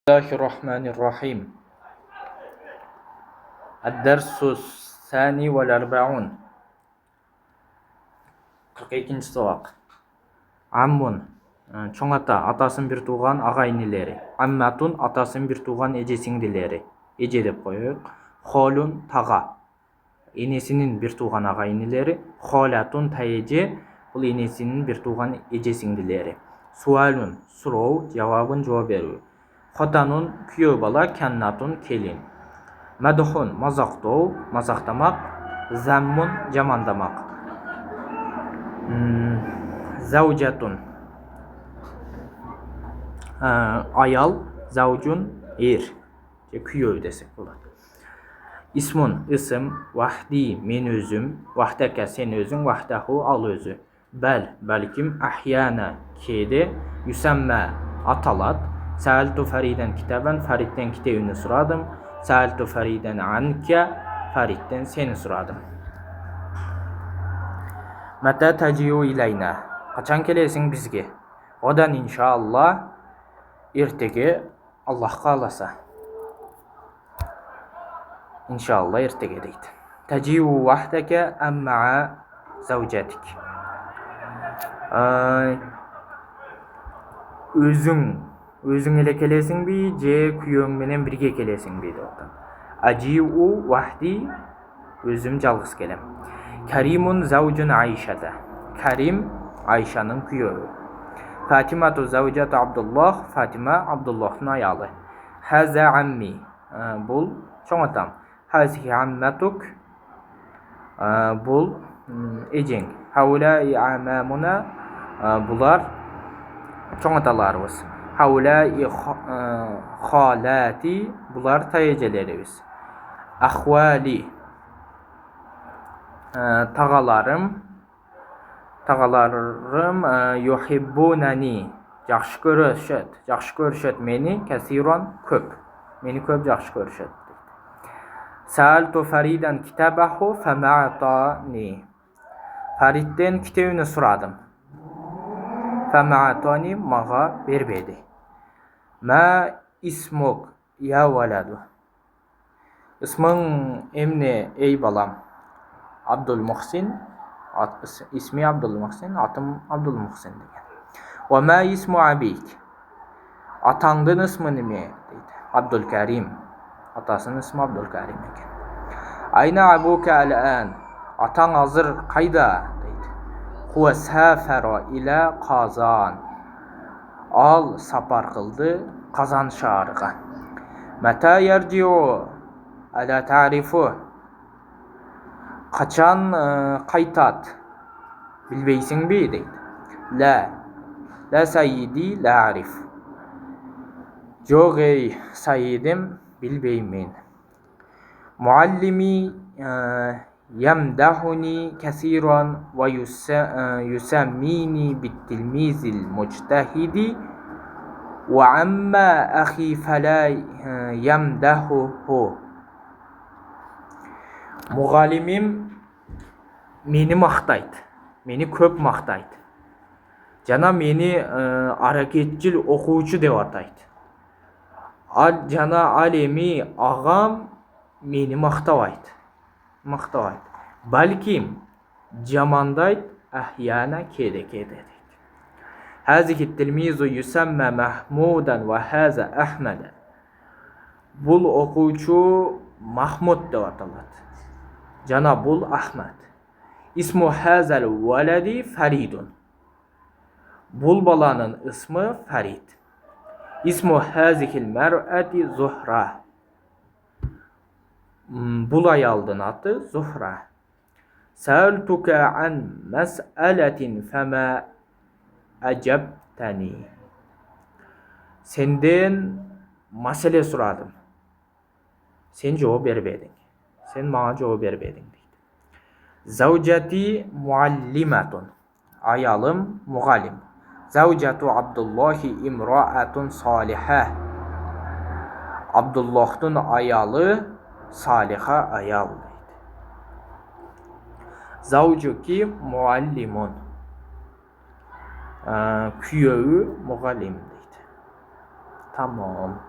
Bismillahirrahmanirrahim. Ad-dersus sani vel arba'un. 42-ci сабақ. Аммун чоң ата, атасын bir туған аға инелері. Амматун атасын bir туған эже сиңдилери. Эже деп коелук. Холун тага, энесинин bir туған аға инелери. Холатун таеже, бул энесинин bir туған эже сиңдилери. Суалун суроо, жавабын жооп берүү. Хотанун күйөө бала, каннатун келин. Мадхун мазактоо, мазактамак. Заммун жамандамак. Заужатун аял, заужун эр, же күйөө десек болот. Исмун ысым, вахди мен өзүм, вахдака сен өзүң, вахдаху ал өзү. Бәл балким, ахьяна кээде, юсамма аталат. Саалту Фариден китабан, Фаридтен китебini сурадым. Саалту Фариден анка, Фаридтен сени сурадым. Мата тажиу илайна, качан келесиң бизге? Одан иншалла, эртеге Аллах кааласа. Иншалла эртеге дейт. Тажиу вахдака аммаа заужатик. Өзүң эле келесиңби же күйөөң менен бирге келесиңби деп атат. Ажиу вахди, өзүм жалгыз келем. Каримун заужун Айшата. Карим Айшанын күйөөү. Фатимату заужату Абдуллах. Фатима Абдуллахтын аялы. Хаза амми, бул чоң атам. Хазихи амматук, бул эжең. Хаулаи амамуна, булар чоң аталарыбыз. Хаулаи халати, булар таежелерибиз. Ахвали, тагаларым, юхиббунани, жакшы көрүшөт мени, касирон көп. Мени көп жакшы көрүшөт. Саалту Фаридан китабаху фамаатани. Фаридтен китебini сурадым. Фамаатани, мага бербеди. Ма исмук я валаду. Исмың эмне эй балам? Абдул Мухсин, исми Абдул Мухсин, атым Абдул Мухсин деген. Ва ма исму абик. Атаңдын исмы неме? Абдул Карим. Атасынын исми Абдул Карим экен. Айна абука ал'ан. Атаң азыр кайда? Хуа сафара иля Казан. Ал сапар кылды Казан шаарыга. Мата яржиу ала тарифу. Качан кайтат? Билбейсиңби дейт. Ла сайиди ла ариф. Жок эй сайидим, билбеймин. Муаллими يمدحني كثيرا ويسميني بالتلميذ المجتهد وعما أخي فلا يمدحه. Muğalimim meni mактайт, meni көп мактайт. Жана мени аракетчил окуучу деп атайт. Ал эми агам мени мактабайт. Балким жамандайт, ахьяна кеде дейт. Хазихи тилмизу юсамма Махмудан ва хаза Ахмада. Бул окуучу Махмуд деп аталат. Жана бул Ахмад. Исму хазал валади Фаридун. Бул баланын исмы Фарид. Исму хазихил мар'ати Зухра. Бул аялдын аты Зухра. Саалтука ан мас'алатин фама ажабтани. Сенден маселе сурадым. Сен жооп бербедиң. Сен мага жооп бербедиң дейт. Заужати муаллиматун. Аялым мугалим. Заужату Абдуллахи имраатун салиха. Абдуллахтын аялы салиха аял дейт. Заужуки муаллимун. Kuyöğü mugallim deydi. Tamam.